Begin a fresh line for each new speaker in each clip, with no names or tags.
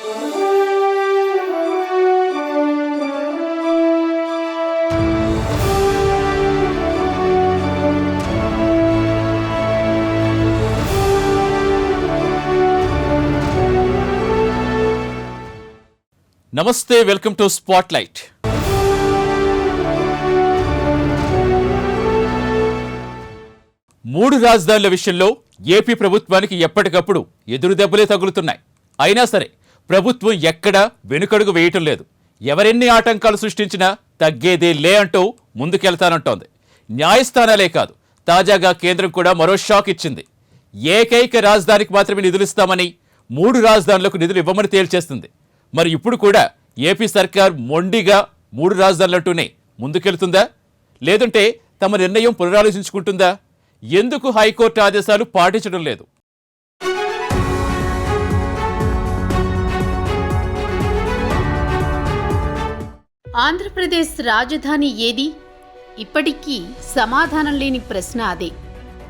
నమస్తే, welcome to spotlight. మూడు రాజధానుల విషయంలో ఏపీ ప్రభుత్వానికి ఎప్పటికప్పుడు ఎదురు దెబ్బలే తగులుతున్నాయి. అయినా సరే ప్రభుత్వం ఎక్కడా వెనుకడుగు వేయటం లేదు. ఎవరెన్ని ఆటంకాలు సృష్టించినా తగ్గేదే లే అంటూ ముందుకెళ్తానంటోంది. న్యాయస్థానాలే కాదు, తాజాగా కేంద్రం కూడా మరో షాక్ ఇచ్చింది. ఏకైక రాజధానికి మాత్రమే నిధులిస్తామని, మూడు రాజధానులకు నిధులు ఇవ్వమని తేల్చేస్తుంది. మరి ఇప్పుడు కూడా ఏపీ సర్కార్ మొండిగా మూడు రాజధానులంటూనే ముందుకెళ్తుందా, లేదంటే తమ నిర్ణయం పునరాలోచించుకుంటుందా? ఎందుకు హైకోర్టు ఆదేశాలు పాటించడం లేదు?
ఆంధ్రప్రదేశ్ రాజధాని ఏది? ఇప్పటికీ సమాధానం లేని ప్రశ్న అదే.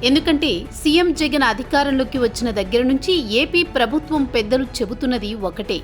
ఎందుకంటే సీఎం జగన్ అధికారంలోకి వచ్చిన దగ్గర నుంచి ఏపీ ప్రభుత్వం పెద్దలు చెబుతున్నది ఒకటే,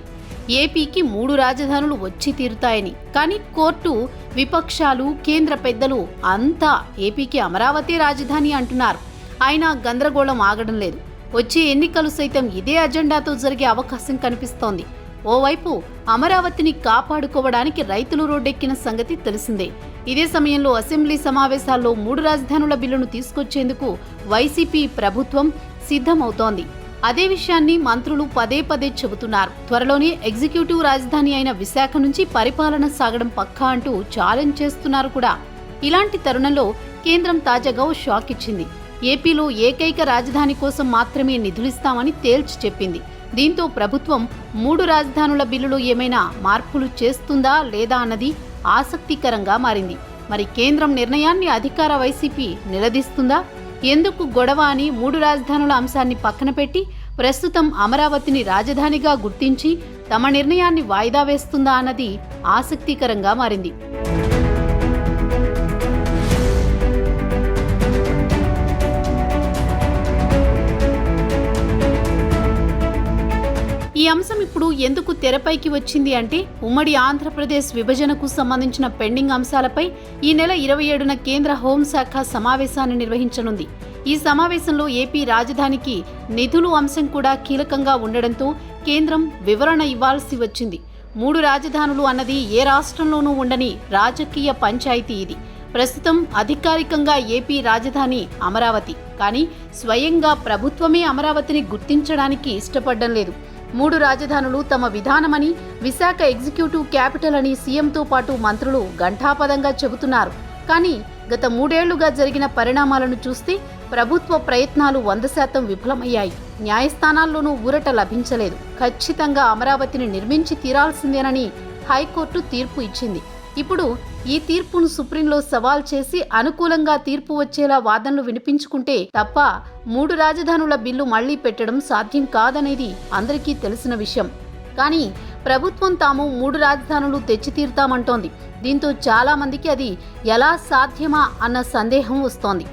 ఏపీకి మూడు రాజధానులు వచ్చి తీరుతాయని. కానీ కోర్టు, విపక్షాలు, కేంద్ర పెద్దలు అంతా ఏపీకి అమరావతి రాజధాని అంటున్నారు. అయినా గందరగోళం ఆగడం లేదు. వచ్చే ఎన్నికలు సైతం ఇదే అజెండాతో జరిగే అవకాశం కనిపిస్తోంది. ఓవైపు అమరావతిని కాపాడుకోవడానికి రైతులు రోడ్డెక్కిన సంగతి తెలిసిందే. ఇదే సమయంలో అసెంబ్లీ సమావేశాల్లో మూడు రాజధానుల బిల్లును తీసుకొచ్చేందుకు వైసీపీ ప్రభుత్వం సిద్ధమవుతోంది. అదే విషయాన్ని మంత్రులు పదే పదే చెబుతున్నారు. త్వరలోనే ఎగ్జిక్యూటివ్ రాజధాని అయిన విశాఖ నుంచి పరిపాలన సాగడం పక్కా అంటూ ఛాలెంజ్ చేస్తున్నారు కూడా. ఇలాంటి తరుణంలో కేంద్రం తాజాగా ఓ షాక్ ఇచ్చింది. ఏపీలో ఏకైక రాజధాని కోసం మాత్రమే నిధులిస్తామని తేల్చి చెప్పింది. దీంతో ప్రభుత్వం మూడు రాజధానుల బిల్లులో ఏమైనా మార్పులు చేస్తుందా లేదా అన్నది ఆసక్తికరంగా మారింది. మరి కేంద్రం నిర్ణయాన్ని అధికార వైసీపీ నిలదీస్తుందా? ఎందుకు గొడవ అని మూడు రాజధానుల అంశాన్ని పక్కన పెట్టి ప్రస్తుతం అమరావతిని రాజధానిగా గుర్తించి తమ నిర్ణయాన్ని వాయిదా వేస్తుందా అన్నది ఆసక్తికరంగా మారింది. ఈ అంశం ఇప్పుడు ఎందుకు తెరపైకి వచ్చింది అంటే, ఉమ్మడి ఆంధ్రప్రదేశ్ విభజనకు సంబంధించిన పెండింగ్ అంశాలపై ఈ నెల 27న కేంద్ర హోంశాఖ సమావేశాన్ని నిర్వహించనుంది. ఈ సమావేశంలో ఏపీ రాజధానికి నిధులు అంశం కూడా కీలకంగా ఉండడంతో కేంద్రం వివరణ ఇవ్వాల్సి వచ్చింది. మూడు రాజధానులు అన్నది ఏ రాష్ట్రంలోనూ ఉండని రాజకీయ పంచాయతీ ఇది. ప్రస్తుతం అధికారికంగా ఏపీ రాజధాని అమరావతి. కానీ స్వయంగా ప్రభుత్వమే అమరావతిని గుర్తించడానికి ఇష్టపడడం లేదు. మూడు రాజధానులు తమ విధానమని, విశాఖ ఎగ్జిక్యూటివ్ క్యాపిటల్ అని సీఎంతో పాటు మంత్రులు ఘంటాపదంగా చెబుతున్నారు. కానీ గత 3 ఏళ్లుగా జరిగిన పరిణామాలను చూస్తే ప్రభుత్వ ప్రయత్నాలు 100% విఫలమయ్యాయి. న్యాయస్థానాల్లోనూ ఊరట లభించలేదు. ఖచ్చితంగా అమరావతిని నిర్మించి తీరాల్సిందేనని హైకోర్టు తీర్పు ఇచ్చింది. ఇప్పుడు ఈ తీర్పును సుప్రీంలో సవాల్ చేసి అనుకూలంగా తీర్పు వచ్చేలా వాదనలు వినిపించుకుంటే తప్ప మూడు రాజధానుల బిల్లు మళ్లీ పెట్టడం సాధ్యం కాదనేది అందరికీ తెలిసిన విషయం. కానీ ప్రభుత్వం తాము మూడు రాజధానులు తెచ్చి తీరుతామంటోంది. దీంతో చాలా మందికి అది ఎలా సాధ్యమా అన్న సందేహం వస్తోంది.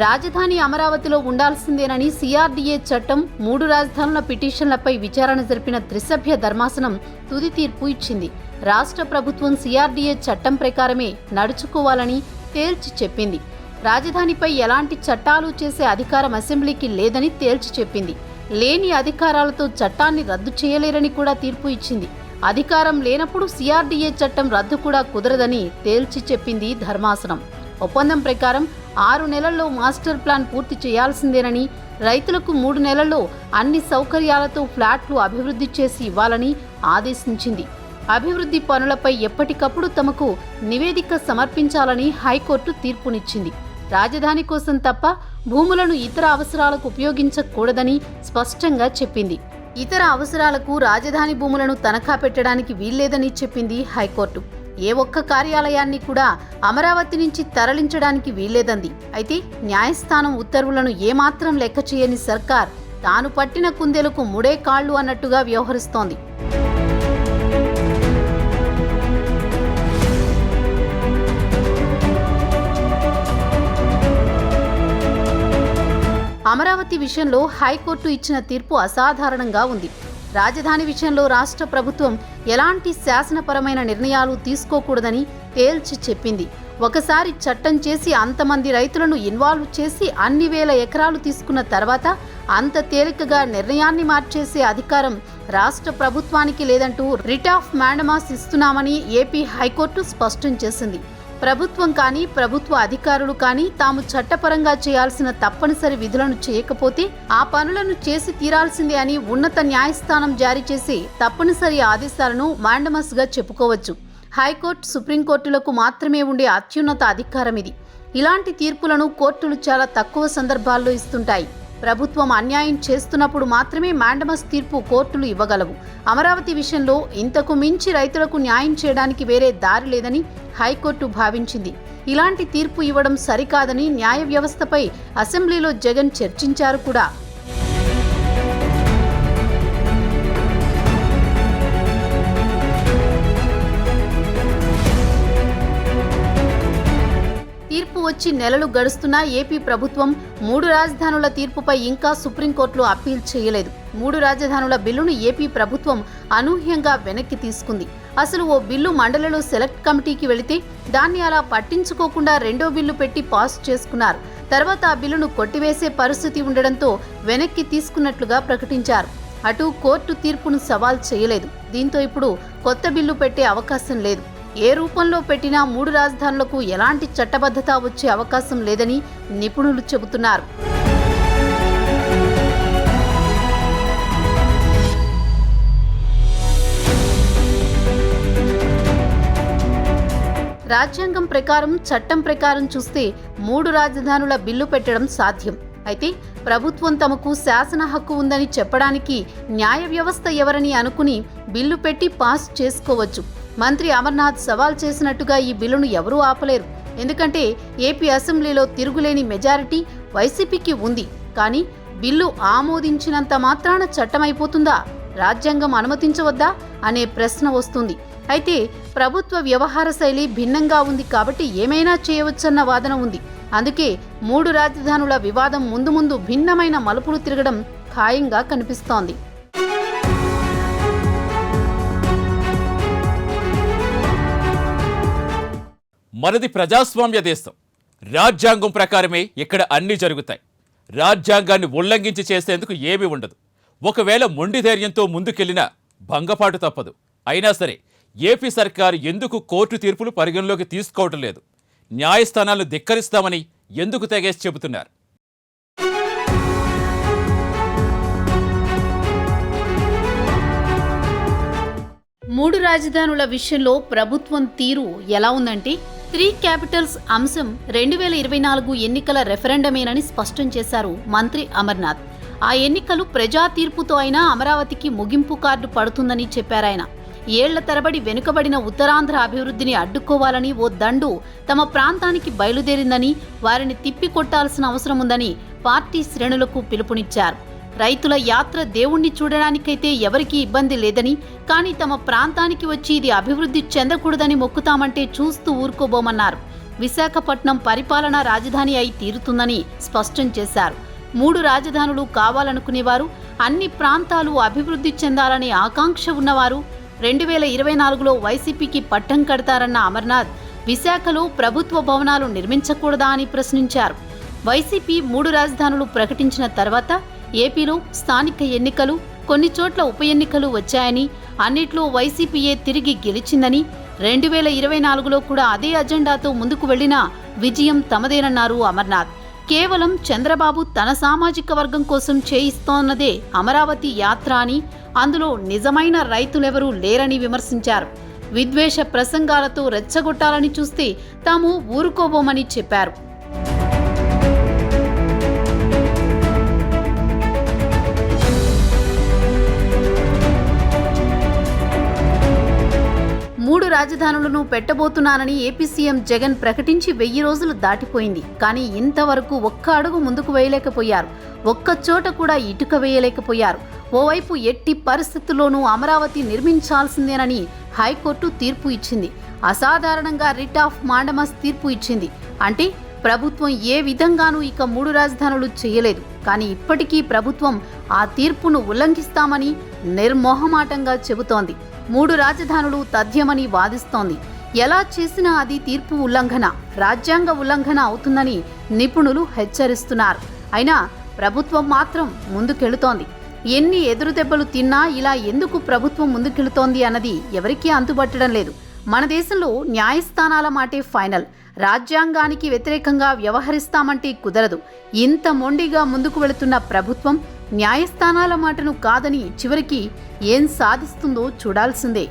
రాజధాని అమరావతిలో ఉండాల్సిందేనని సిఆర్డీఏ చట్టం, మూడు రాజధానుల పిటిషన్లపై విచారణ జరిపిన త్రిసభ్య ధర్మాసనం తుది తీర్పు ఇచ్చింది. రాష్ట్ర ప్రభుత్వం సిఆర్డీఏ చట్టం ప్రకారమే నడుచుకోవాలని తేల్చి చెప్పింది. రాజధానిపై ఎలాంటి చట్టాలు చేసే అధికారం అసెంబ్లీకి లేదని తేల్చి చెప్పింది. లేని అధికారాలతో చట్టాన్ని రద్దు చేయలేరని కూడా తీర్పు ఇచ్చింది. అధికారం లేనప్పుడు సిఆర్డీఏ చట్టం రద్దు కూడా కుదరదని తేల్చి చెప్పింది ధర్మాసనం. ఒప్పందం ప్రకారం 6 నెలల్లో మాస్టర్ ప్లాన్ పూర్తి చేయాల్సిందేనని, రైతులకు 3 నెలల్లో అన్ని సౌకర్యాలతో ఫ్లాట్లు అభివృద్ధి చేసి ఇవ్వాలని ఆదేశించింది. అభివృద్ధి పనులపై ఎప్పటికప్పుడు తమకు నివేదిక సమర్పించాలని హైకోర్టు తీర్పునిచ్చింది. రాజధాని కోసం తప్ప భూములను ఇతర అవసరాలకు ఉపయోగించకూడదని స్పష్టంగా చెప్పింది. ఇతర అవసరాలకు రాజధాని భూములను తనఖా పెట్టడానికి వీల్లేదని చెప్పింది హైకోర్టు. ఏ ఒక్క కార్యాలయాన్ని కూడా అమరావతి నుంచి తరలించడానికి వీల్లేదంది. అయితే న్యాయస్థానం ఉత్తర్వులను ఏమాత్రం లెక్క చేయని సర్కార్ తాను పట్టిన కుందేలకు ముడే కాళ్లు అన్నట్టుగా వ్యవహరిస్తోంది. అమరావతి విషయంలో హైకోర్టు ఇచ్చిన తీర్పు అసాధారణంగా ఉంది. రాజధాని విషయంలో రాష్ట్ర ప్రభుత్వం ఎలాంటి శాసనపరమైన నిర్ణయాలు తీసుకోకూడదని తేల్చి చెప్పింది. ఒకసారి చట్టం చేసి అంతమంది రైతులను ఇన్వాల్వ్ చేసి అన్ని వేల ఎకరాలు తీసుకున్న తర్వాత అంత తేలికగా నిర్ణయాన్ని మార్చేసే అధికారం రాష్ట్ర ప్రభుత్వానికి లేదంటూ రిట్ ఆఫ్ మాండమాస్ ఇస్తున్నామని ఏపీ హైకోర్టు స్పష్టం చేసింది. ప్రభుత్వం కానీ ప్రభుత్వ అధికారులు కానీ తాము చట్టపరంగా చేయాల్సిన తప్పనిసరి విధులను చేయకపోతే ఆ పనులను చేసి తీరాల్సిందే అని ఉన్నత న్యాయస్థానం జారీ చేసి తప్పనిసరి ఆదేశాలను మాండమస్గా చెప్పుకోవచ్చు. హైకోర్టు, సుప్రీంకోర్టులకు మాత్రమే ఉండే అత్యున్నత అధికారం ఇది. ఇలాంటి తీర్పులను కోర్టులు చాలా తక్కువ సందర్భాల్లో ఇస్తుంటాయి. ప్రభుత్వం అన్యాయం చేస్తున్నప్పుడు మాత్రమే మాండమస్ తీర్పు కోర్టులు ఇవ్వగలవు. అమరావతి విషయంలో ఇంతకు మించి రైతులకు న్యాయం చేయడానికి వేరే దారి లేదని హైకోర్టు భావించింది. ఇలాంటి తీర్పు ఇవ్వడం సరికాదని న్యాయ వ్యవస్థపై అసెంబ్లీలో జగన్ చర్చించారు కూడా. తీర్పు వచ్చి నెలలు గడుస్తున్నా ఏపీ ప్రభుత్వం 3 రాజధానుల తీర్పుపై ఇంకా సుప్రీంకోర్టులో అప్పీల్ చేయలేదు. 3 రాజధానుల బిల్లును ఏపీ ప్రభుత్వం అనూహ్యంగా వెనక్కి తీసుకుంది. అసలు ఓ బిల్లు మండలిలో సెలెక్ట్ కమిటీకి వెళితే దాన్ని అలా పట్టించుకోకుండా రెండో బిల్లు పెట్టి పాస్ చేసుకున్నారు. తర్వాత ఆ బిల్లును కొట్టివేసే పరిస్థితి ఉండడంతో వెనక్కి తీసుకున్నట్లుగా ప్రకటించారు. అటు కోర్టు తీర్పును సవాల్ చేయలేదు. దీంతో ఇప్పుడు కొత్త బిల్లు పెట్టే అవకాశం లేదు. ఏ రూపంలో పెట్టినా 3 రాజధానులకు ఎలాంటి చట్టబద్ధత వచ్చే అవకాశం లేదని నిపుణులు చెబుతున్నారు. రాజ్యాంగం ప్రకారం, చట్టం ప్రకారం చూస్తే 3 రాజధానుల బిల్లు పెట్టడం సాధ్యం. అయితే ప్రభుత్వం తమకు శాసన హక్కు ఉందని చెప్పడానికి న్యాయ వ్యవస్థ ఎవరని అనుకుని బిల్లు పెట్టి పాస్ చేసుకోవచ్చు. మంత్రి అమర్నాథ్ సవాల్ చేసినట్టుగా ఈ బిల్లును ఎవరూ ఆపలేరు. ఎందుకంటే ఏపీ అసెంబ్లీలో తిరుగులేని మెజారిటీ వైసీపీకి ఉంది. కానీ బిల్లు ఆమోదించినంత మాత్రాన చట్టమైపోతుందా? రాజ్యాంగం అనుమతించవద్దా అనే ప్రశ్న వస్తుంది. అయితే ప్రభుత్వ వ్యవహార శైలి భిన్నంగా ఉంది కాబట్టి ఏమైనా చేయవచ్చన్న వాదన ఉంది. అందుకే 3 రాజధానుల వివాదం ముందు ముందు భిన్నమైన మలుపులు తిరగడం ఖాయంగా కనిపిస్తోంది.
మనది ప్రజాస్వామ్య దేశం. రాజ్యాంగం ప్రకారమే ఇక్కడ అన్నీ జరుగుతాయి. రాజ్యాంగాన్ని ఉల్లంఘించి చేసేందుకు ఏమీ ఉండదు. ఒకవేళ మొండి ధైర్యంతో ముందుకెళ్లినా భంగపాటు తప్పదు. అయినా సరే ఏపీ సర్కారు ఎందుకు కోర్టు తీర్పులు పరిగణలోకి తీసుకోవటం లేదు? న్యాయస్థానాలను ధిక్కరిస్తామని ఎందుకు తెగేసి చెబుతున్నారు?
మూడు రాజధానుల విషయంలో ప్రభుత్వం తీరు ఎలా ఉందంటే 3 క్యాపిటల్స్ అంశం 2024 ఎన్నికల రెఫరెండమేనని స్పష్టం చేశారు మంత్రి అమర్నాథ్. ఆ ఎన్నికలు ప్రజా తీర్పుతో అయినా అమరావతికి ముగింపు కార్డు పడుతుందని చెప్పారాయన. ఏళ్ల తరబడి వెనుకబడిన ఉత్తరాంధ్ర అభివృద్ధిని అడ్డుకోవాలని ఓ దండు తమ ప్రాంతానికి బయలుదేరిందని, వారిని తిప్పికొట్టాల్సిన అవసరం ఉందని పార్టీ శ్రేణులకు పిలుపునిచ్చారు. రైతుల యాత్ర దేవుణ్ణి చూడడానికైతే ఎవరికీ ఇబ్బంది లేదని, కానీ తమ ప్రాంతానికి వచ్చి ఇది అభివృద్ధి చెందకూడదని మొక్కుతామంటే చూస్తూ ఊరుకోబోమన్నారు. విశాఖపట్నం పరిపాలనా రాజధాని అయి తీరుతుందని స్పష్టం చేశారు. 3 రాజధానులు కావాలనుకునేవారు, అన్ని ప్రాంతాలు అభివృద్ధి చెందాలనే ఆకాంక్ష ఉన్నవారు 2024లో వైసీపీకి పట్టం కడతారన్న అమర్నాథ్ విశాఖలో ప్రభుత్వ భవనాలు నిర్మించకూడదా అని ప్రశ్నించారు. వైసీపీ 3 రాజధానులు ప్రకటించిన తర్వాత ఏపీలో స్థానిక ఎన్నికలు, కొన్ని చోట్ల ఉప ఎన్నికలు వచ్చాయని, అన్నిట్లో వైసీపీయే తిరిగి గెలిచిందని, 2024లో కూడా అదే అజెండాతో ముందుకు వెళ్లినా విజయం తమదేనన్నారు అమర్నాథ్. కేవలం చంద్రబాబు తన సామాజిక వర్గం కోసం చేయిస్తోన్నదే అమరావతి యాత్ర అని, అందులో నిజమైన రైతులెవరూ లేరని విమర్శించారు. విద్వేష ప్రసంగాలతో రెచ్చగొట్టాలని చూస్తే తాము ఊరుకోబోమని చెప్పారు. మూడు రాజధానులను పెట్టబోతున్నానని ఏపీ సీఎం జగన్ ప్రకటించి 1000 రోజులు దాటిపోయింది. కానీ ఇంతవరకు ఒక్క అడుగు ముందుకు వేయలేకపోయారు. ఒక్క చోట కూడా ఇటుక వేయలేకపోయారు. ఓవైపు ఎట్టి పరిస్థితుల్లోనూ అమరావతి నిర్మించాల్సిందేనని హైకోర్టు తీర్పు ఇచ్చింది. అసాధారణంగా రిట్ ఆఫ్ మాండమస్ తీర్పు ఇచ్చింది. అంటే ప్రభుత్వం ఏ విధంగానూ ఇక 3 రాజధానులు చేయలేదు. కానీ ఇప్పటికీ ప్రభుత్వం ఆ తీర్పును ఉల్లంఘిస్తామని నిర్మోహమాటంగా చెబుతోంది. 3 రాజధానులు తథ్యమని వాదిస్తోంది. ఎలా చేసినా అది తీర్పు ఉల్లంఘన, రాజ్యాంగ ఉల్లంఘన అవుతుందని నిపుణులు హెచ్చరిస్తున్నారు. అయినా ప్రభుత్వం మాత్రం ముందుకెళుతోంది. ఎన్ని ఎదురుదెబ్బలు తిన్నా ఇలా ఎందుకు ప్రభుత్వం ముందుకెళుతోంది అన్నది ఎవరికీ అంతుబట్టడం లేదు. మన దేశంలో న్యాయస్థానాల మాటే ఫైనల్. రాజ్యాంగానికి వ్యతిరేకంగా వ్యవహరిస్తామంటే కుదరదు. ఇంత మొండిగా ముందుకు వెళుతున్న ప్రభుత్వం న్యాయస్థానాల మాటను కాదని చివరికి ఏం సాధిస్తుందో చూడాల్సిందే.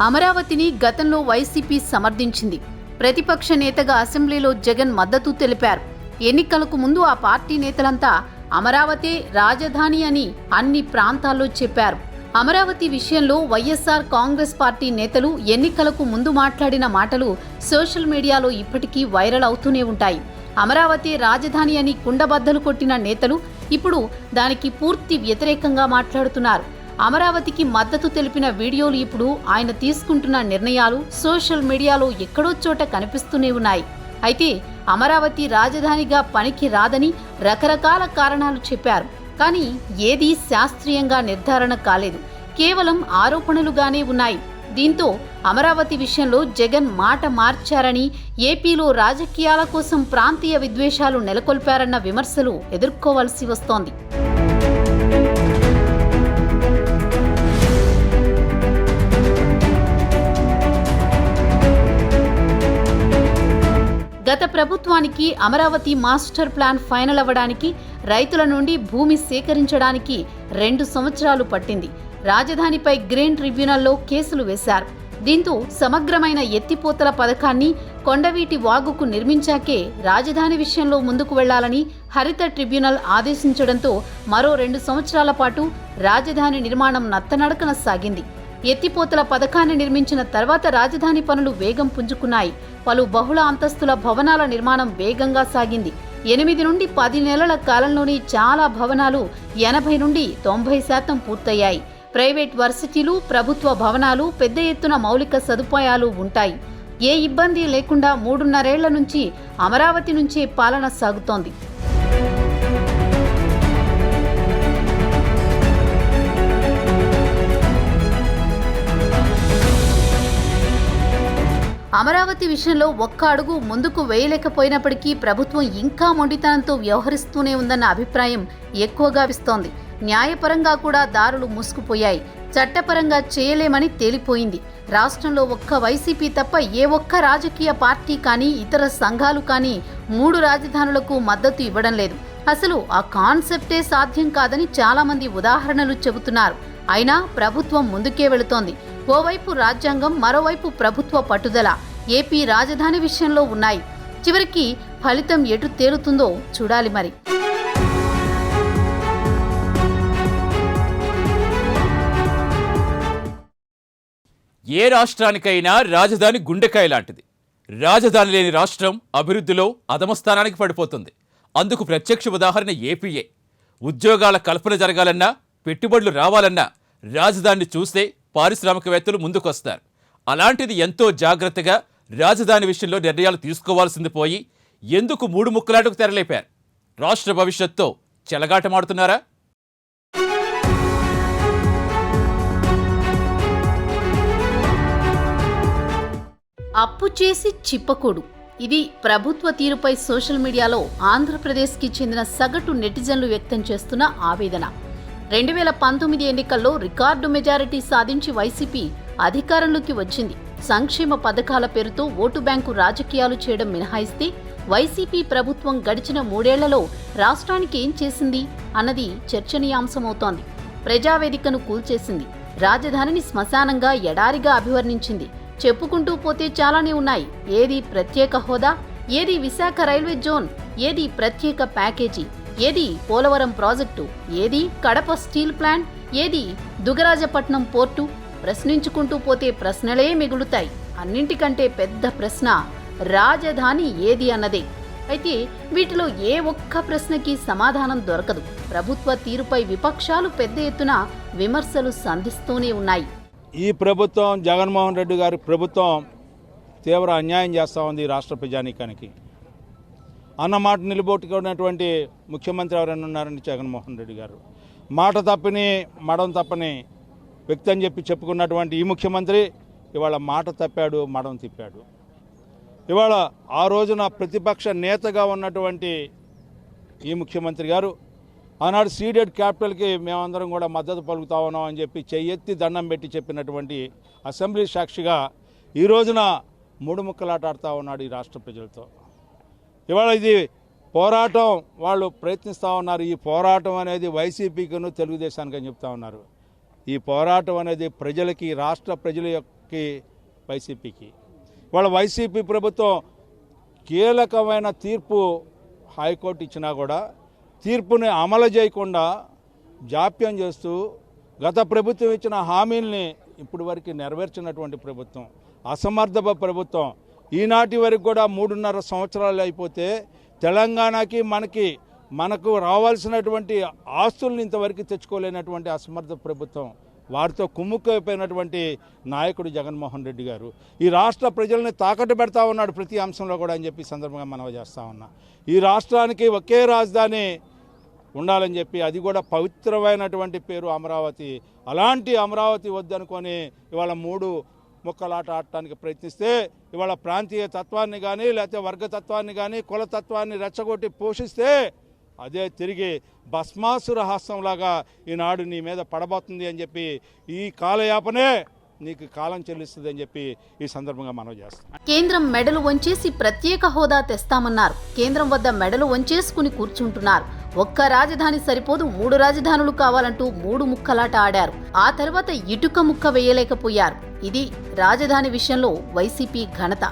అమరావతిని గతంలో వైసీపీ సమర్థించింది. ప్రతిపక్ష నేతగా అసెంబ్లీలో జగన్ మద్దతు తెలిపారు. ఎన్నికలకు ముందు ఆ పార్టీ నేతలంతా అమరావతి రాజధాని అని అన్ని ప్రాంతాల్లో చెప్పారు. అమరావతి విషయంలో వైఎస్ఆర్ కాంగ్రెస్ పార్టీ నేతలు ఎన్నికలకు ముందు మాట్లాడిన మాటలు సోషల్ మీడియాలో ఇప్పటికీ వైరల్ అవుతూనే ఉంటాయి. అమరావతి రాజధాని అని కుండబద్దలు కొట్టిన నేతలు ఇప్పుడు దానికి పూర్తి వ్యతిరేకంగా మాట్లాడుతున్నారు. అమరావతికి మద్దతు తెలిపిన వీడియోలు, ఇప్పుడు ఆయన తీసుకుంటున్న నిర్ణయాలు సోషల్ మీడియాలో ఎక్కడో చోట కనిపిస్తూనే ఉన్నాయి. అయితే అమరావతి రాజధానిగా పనికి రాదని రకరకాల కారణాలు చెప్పారు. కానీ ఏదీ శాస్త్రీయంగా నిర్ధారణ కాలేదు. కేవలం ఆరోపణలుగానే ఉన్నాయి. దీంతో అమరావతి విషయంలో జగన్ మాట మార్చారని, ఏపీలో రాజకీయాల కోసం ప్రాంతీయ విద్వేషాలు నెలకొల్పారన్న విమర్శలు ఎదుర్కోవాల్సి వస్తోంది. గత ప్రభుత్వానికి అమరావతి మాస్టర్ ప్లాన్ ఫైనల్ అవ్వడానికి, రైతుల నుండి భూమి సేకరించడానికి 2 సంవత్సరాలు పట్టింది. రాజధానిపై గ్రీన్ ట్రిబ్యునల్లో కేసులు వేశారు. దీంతో సమగ్రమైన ఎత్తిపోతల పథకాన్ని కొండవీటి వాగుకు నిర్మించాకే రాజధాని విషయంలో ముందుకు వెళ్లాలని హరిత ట్రిబ్యునల్ ఆదేశించడంతో మరో 2 సంవత్సరాల పాటు రాజధాని నిర్మాణం నత్తనడకన సాగింది. ఎత్తిపోతల పథకాన్ని నిర్మించిన తర్వాత రాజధాని పనులు వేగం పుంజుకున్నాయి. పలు బహుళ అంతస్తుల భవనాల నిర్మాణం వేగంగా సాగింది. 8 నుండి 10 నెలల కాలంలోనే చాలా భవనాలు 80 నుండి 90% పూర్తయ్యాయి. ప్రైవేట్ వర్సిటీలు, ప్రభుత్వ భవనాలు, పెద్ద ఎత్తున మౌలిక సదుపాయాలు ఉంటాయి. ఏ ఇబ్బంది లేకుండా 3.5 ఏళ్ల నుంచి అమరావతి నుంచే పాలన సాగుతోంది. అమరావతి విషయంలో ఒక్క అడుగు ముందుకు వేయలేకపోయినప్పటికీ ప్రభుత్వం ఇంకా మొండితనంతో వ్యవహరిస్తూనే ఉందన్న అభిప్రాయం ఎక్కువగా విస్తోంది. న్యాయపరంగా కూడా దారులు మూసుకుపోయాయి. చట్టపరంగా చేయలేమని తేలిపోయింది. రాష్ట్రంలో ఒక్క వైసీపీ తప్ప ఏ ఒక్క రాజకీయ పార్టీ కానీ ఇతర సంఘాలు కానీ 3 రాజధానులకు మద్దతు ఇవ్వడం లేదు. అసలు ఆ కాన్సెప్టే సాధ్యం కాదని చాలామంది ఉదాహరణలు చెబుతున్నారు. అయినా ప్రభుత్వం ముందుకే వెళుతోంది. ఓవైపు రాజ్యాంగం, మరోవైపు ప్రభుత్వ పట్టుదల ఏపీ రాజధాని విషయంలో ఉన్నాయి. చివరికి ఫలితం ఎటు తేలుతుందో చూడాలి మరి.
ఏ రాష్ట్రానికైనా రాజధాని గుండెకాయ లాంటిది. రాజధాని లేని రాష్ట్రం అభివృద్ధిలో అధమస్థానానికి పడిపోతుంది. అందుకు ప్రత్యక్ష ఉదాహరణ ఏపీయే. ఉద్యోగాల కల్పన జరగాలన్నా, పెట్టుబడులు రావాలన్నా రాజధానిని చూస్తే పారిశ్రామికవేత్తలు ముందుకొస్తారు. అలాంటిది ఎంతో జాగ్రత్తగా రాజధాని విషయంలో నిర్ణయాలు తీసుకోవాల్సింది పోయి ఎందుకు 3 ముక్కలాటకు తెరలేపారు? రాష్ట్ర భవిష్యత్తుతో చెలగాటమాడుతున్నారా?
అప్పు చేసి చిప్పకూడు. ఇది ప్రభుత్వ తీరుపై సోషల్ మీడియాలో ఆంధ్రప్రదేశ్కి చెందిన సగటు నెటిజన్లు వ్యక్తం చేస్తున్న ఆవేదన. 2019 ఎన్నికల్లో రికార్డు మెజారిటీ సాధించి వైసీపీ అధికారంలోకి వచ్చింది. సంక్షేమ పథకాల పేరుతో ఓటు బ్యాంకు రాజకీయాలు చేయడం మినహాయిస్తే వైసీపీ ప్రభుత్వం గడిచిన 3 ఏళ్లలో రాష్ట్రానికి ఏం చేసింది అన్నది చర్చనీయాంశమవుతోంది. ప్రజావేదికను కూల్చేసింది. రాజధానిని శ్మశానంగా, ఎడారిగా అభివర్ణించింది. చెప్పుకుంటూ పోతే చాలానే ఉన్నాయి. ఏది ప్రత్యేక హోదా, ఏది విశాఖ రైల్వే జోన్, ఏది ప్రత్యేక ప్యాకేజీ, ఏది పోలవరం ప్రాజెక్టు, ఏది కడప స్టీల్ ప్లాంట్, ఏది దుగరాజపట్నం పోర్టు. ప్రశ్నించుకుంటూ పోతే ప్రశ్నలే మిగులుతాయి. అన్నింటికంటే పెద్ద ప్రశ్న రాజధాని ఏది అన్నదే. అయితే వీటిలో ఏ ఒక్క ప్రశ్నకి సమాధానం దొరకదు. ప్రభుత్వ తీరుపై విపక్షాలు పెద్ద ఎత్తున విమర్శలు సంధిస్తూనే ఉన్నాయి.
ఈ ప్రభుత్వం, జగన్మోహన్ రెడ్డి గారి ప్రభుత్వం తీవ్ర అన్యాయం చేస్తూ ఉంది ఈ రాష్ట్ర ప్రజానీకానికి. అన్నమాట నిలబెట్టుకున్నటువంటి ముఖ్యమంత్రి ఎవరైనా ఉన్నారండి జగన్మోహన్ రెడ్డి గారు. మాట తప్పని మడం తప్పని వ్యక్తి అని చెప్పుకున్నటువంటి ఈ ముఖ్యమంత్రి ఇవాళ మాట తప్పాడు, మడం తిప్పాడు. ఇవాళ ఆ రోజున ప్రతిపక్ష నేతగా ఉన్నటువంటి ఈ ముఖ్యమంత్రి గారు ఆనాడు సీడెడ్ క్యాపిటల్కి మేమందరం కూడా మద్దతు పలుకుతా ఉన్నాం అని చెప్పి చెయ్యెత్తి దండం పెట్టి చెప్పినటువంటి అసెంబ్లీ సాక్షిగా ఈ రోజున మూడు ముక్కలాట ఆడుతూ ఉన్నాడు ఈ రాష్ట్ర ప్రజలతో. ఇవాళ ఇది పోరాటం వాళ్ళు ప్రయత్నిస్తూ ఉన్నారు. ఈ పోరాటం అనేది వైసీపీకిను తెలుగుదేశానికి అని చెప్తా ఉన్నారు. ఈ పోరాటం అనేది ప్రజలకి, రాష్ట్ర ప్రజల యొక్క వైసీపీకి. వాళ్ళ వైసీపీ ప్రభుత్వం కీలకమైన తీర్పు హైకోర్టు ఇచ్చినా కూడా తీర్పుని అమలు చేయకుండా జాప్యం చేస్తూ గత ప్రభుత్వం ఇచ్చిన హామీల్ని ఇప్పటి వరకు నెరవేర్చినటువంటి ప్రభుత్వం, అసమర్థ ప్రభుత్వం. ఈనాటి వరకు కూడా 3.5 సంవత్సరాలు అయిపోతే తెలంగాణకి మనకు రావాల్సినటువంటి ఆస్తుల్ని ఇంతవరకు తెచ్చుకోలేనటువంటి అసమర్థ ప్రభుత్వం, వారితో కుమ్ముక్కైపోయినటువంటి నాయకుడు జగన్మోహన్ రెడ్డి గారు ఈ రాష్ట్ర ప్రజల్ని తాకట్టు పెడతా ఉన్నాడు ప్రతి అంశంలో కూడా అని చెప్పి సందర్భంగా మనవి చేస్తూ ఉన్నా. ఈ రాష్ట్రానికి ఒకే రాజధాని ఉండాలని చెప్పి, అది కూడా పవిత్రమైనటువంటి పేరు అమరావతి. అలాంటి అమరావతి వద్దనుకొని ఇవాళ మూడు ముక్కలాట ఆడటానికి ప్రయత్నిస్తే ఇవాళ ప్రాంతీయ తత్వాన్ని కానీ లేకపోతే వర్గతత్వాన్ని కానీ కులతత్వాన్ని రెచ్చగొట్టి పోషిస్తే అదే తిరిగి భస్మాసుర హాస్యంలాగా ఈనాడు నీ మీద పడబోతుంది అని చెప్పి, ఈ కాలయాపనే నీకు కాలం చెల్లిస్తుంది అని చెప్పి ఈ సందర్భంగా మనవి చేస్తాం.
కేంద్రం మెడలు వంచేసి ప్రత్యేక హోదా తెస్తామన్నారు. కేంద్రం వద్ద మెడలు వంచేసుకుని కూర్చుంటున్నారు. ఒక్క రాజధాని సరిపోదు, 3 రాజధానులు కావాలంటూ 3 ముక్కలాట ఆడారు. ఆ తర్వాత ఇటుక ముక్క వేయలేకపోయారు. ఇది రాజధాని విషయంలో వైసీపీ ఘనత.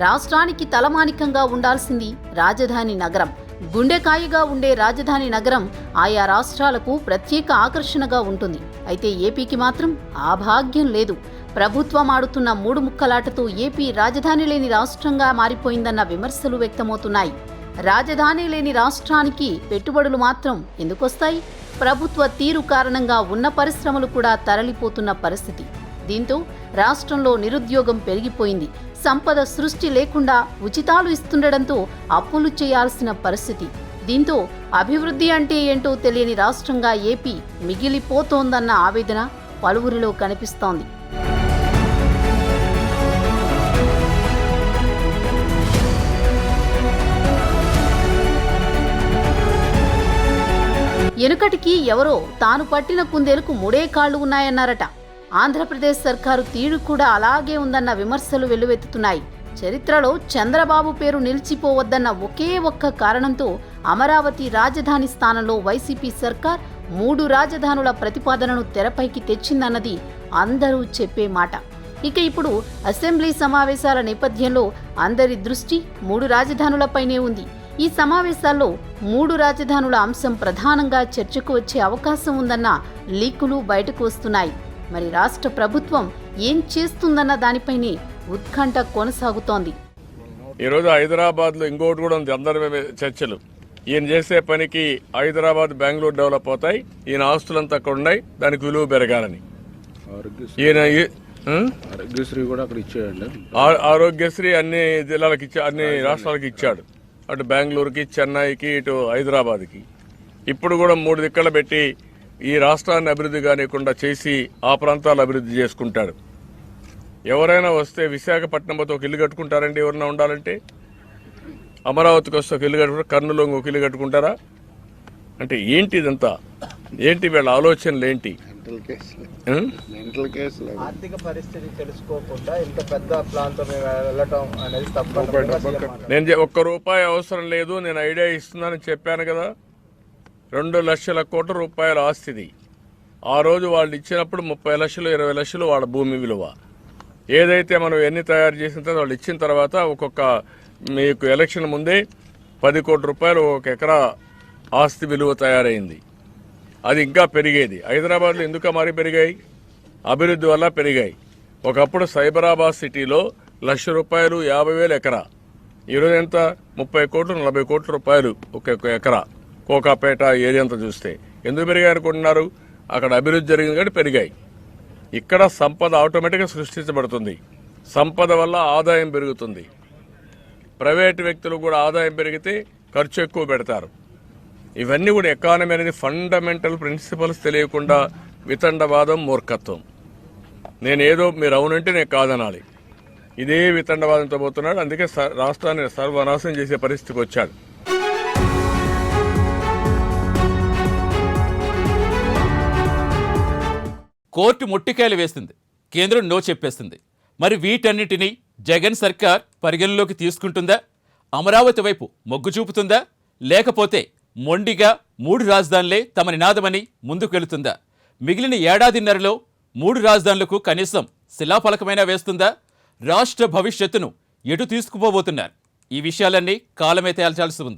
రాష్ట్రానికి తలమానికంగా ఉండాల్సింది రాజధాని నగరం. గుండెకాయగా ఉండే రాజధాని నగరం ఆయా రాష్ట్రాలకు ప్రత్యేక ఆకర్షణగా ఉంటుంది. అయితే ఏపీకి మాత్రం ఆ భాగ్యం లేదు. ప్రభుత్వం ఆడుతున్న 3 ముక్కలాటతో ఏపీ రాజధాని లేని రాష్ట్రంగా మారిపోయిందన్న విమర్శలు వ్యక్తమవుతున్నాయి. రాజధాని లేని రాష్ట్రానికి పెట్టుబడులు మాత్రం ఎందుకొస్తాయి? ప్రభుత్వ తీరు కారణంగా ఉన్న పరిశ్రమలు కూడా తరలిపోతున్న పరిస్థితి. దీంతో రాష్ట్రంలో నిరుద్యోగం పెరిగిపోయింది. సంపద సృష్టి లేకుండా ఉచితాలు ఇస్తుండడంతో అప్పులు చేయాల్సిన పరిస్థితి. దీంతో అభివృద్ధి అంటే ఏంటో తెలియని రాష్ట్రంగా ఏపీ మిగిలిపోతోందన్న ఆవేదన పలువురిలో కనిపిస్తోంది. ఎనుకటికి ఎవరో తాను పట్టిన కుందేలకు 3 కాళ్లు ఉన్నాయన్నారట. ఆంధ్రప్రదేశ్ సర్కారు తీరు కూడా అలాగే ఉందన్న విమర్శలు వెల్లువెత్తుతున్నాయి. చరిత్రలో చంద్రబాబు పేరు నిలిచిపోవద్దన్న ఒకే ఒక్క కారణంతో అమరావతి రాజధాని స్థానంలో వైసీపీ సర్కార్ 3 రాజధానుల ప్రతిపాదనను తెరపైకి తెచ్చిందన్నది అందరూ చెప్పే మాట. ఇక ఇప్పుడు అసెంబ్లీ సమావేశాల నేపథ్యంలో అందరి దృష్టి 3 రాజధానులపైనే ఉంది. ఈ సమావేశాల్లో 3 రాజధానుల అంశం ప్రధానంగా చర్చకు వచ్చే అవకాశం ఉందన్న లీకులు బయటకు వస్తున్నాయి. మరి రాష్ట్ర ప్రభుత్వం ఏం చేస్తుందన్న దానిపైనే ఉత్కంఠ కొనసాగుతోంది.
ఈరోజు హైదరాబాద్లో ఇంకోటి కూడా ఉంది, అందరి చర్చలు. ఈయన చేసే పనికి హైదరాబాద్, బెంగళూరు డెవలప్ అవుతాయి, ఈయన ఆస్తులంతా అక్కడ ఉన్నాయి, దానికి విలువ పెరగాలని. ఈయన
ఆరోగ్యశ్రీ కూడా అక్కడ ఇచ్చాడు.
ఆరోగ్యశ్రీ అన్ని జిల్లాలకు ఇచ్చా, అన్ని రాష్ట్రాలకు ఇచ్చాడు. అటు బెంగళూరుకి, చెన్నైకి, ఇటు హైదరాబాద్కి. ఇప్పుడు కూడా 3 దిక్కలు పెట్టి ఈ రాష్ట్రాన్ని అభివృద్ధి కానివ్వకుండా చేసి ఆ ప్రాంతాలు అభివృద్ధి చేసుకుంటాడు. ఎవరైనా వస్తే విశాఖపట్నం పోతే ఒక ఇల్లు కట్టుకుంటారండి? ఎవరైనా ఉండాలంటే అమరావతికి వస్తే ఒక ఇల్లు కట్టుకుంటారు, కర్నూలు ఒక ఇల్లు కట్టుకుంటారా? అంటే ఏంటి ఇదంతా? ఏంటి వీళ్ళ ఆలోచనలు ఏంటి?
ఆర్థిక పరిస్థితి తెలుసుకోకుండా ఇంత పెద్ద ప్రాంతం వెళ్ళటం అనేది తప్ప.
నేను ₹1 అవసరం లేదు, నేను ఐడియా ఇస్తున్నానని చెప్పాను కదా. 2 లక్షల కోట్ల రూపాయల ఆస్తిది. ఆ రోజు వాళ్ళు ఇచ్చినప్పుడు 30 లక్షలు 20 లక్షలు వాళ్ళ భూమి విలువ. ఏదైతే మనం ఎన్ని తయారు చేసిన తర్వాత వాళ్ళు ఇచ్చిన తర్వాత ఒక్కొక్క మీకు ఎలక్షన్ ముందే 10 కోట్ల రూపాయలు 1 ఎకరా ఆస్తి విలువ తయారైంది. అది ఇంకా పెరిగేది. హైదరాబాద్లో ఎందుకు మరి పెరిగాయి? అభివృద్ధి వల్ల పెరిగాయి. ఒకప్పుడు సైబరాబాద్ సిటీలో ₹1,00,000 50,000 ఎకరా. ఈరోజు ఎంత 30 కోట్లు 40 కోట్ల రూపాయలు ఒక ఎకరా కోకాపేట ఏరియా అంతా చూస్తే ఎందుకు పెరిగాయి అనుకుంటున్నారు? అక్కడ అభివృద్ధి జరిగింది కాబట్టి పెరిగాయి. ఇక్కడ సంపద ఆటోమేటిక్గా సృష్టించబడుతుంది. సంపద వల్ల ఆదాయం పెరుగుతుంది. ప్రైవేటు వ్యక్తులు కూడా ఆదాయం పెరిగితే ఖర్చు ఎక్కువ పెడతారు. ఇవన్నీ కూడా ఎకానమీ అనేది ఫండమెంటల్ ప్రిన్సిపల్స్ తెలియకుండా వితండవాదం, మూర్ఖత్వం. నేనేదో మీరు అవునంటే నేను కాదనాలి. ఇదే వితండవాదంతో పోతున్నాడు. అందుకే రాష్ట్రాన్ని సర్వనాశనం చేసే పరిస్థితికి వచ్చాడు.
కోర్టు ముట్టికాయలు వేసింది, కేంద్రం నో చెప్పేసింది. మరి వీటన్నిటినీ జగన్ సర్కార్ పరిగణలోకి తీసుకుంటుందా? అమరావతి వైపు మొగ్గు చూపుతుందా? లేకపోతే మొండిగా 3 రాజధానులే తమ నినాదమని ముందుకెళ్తుందా? మిగిలిన ఏడాదిన్నరలో 3 రాజధానులకు కనీసం శిలాఫలకమైనా వేస్తుందా? రాష్ట్ర భవిష్యత్తును ఎటు తీసుకుపోబోతున్నారు? ఈ విషయాలన్నీ కాలమే తేల్చాల్సి ఉంది.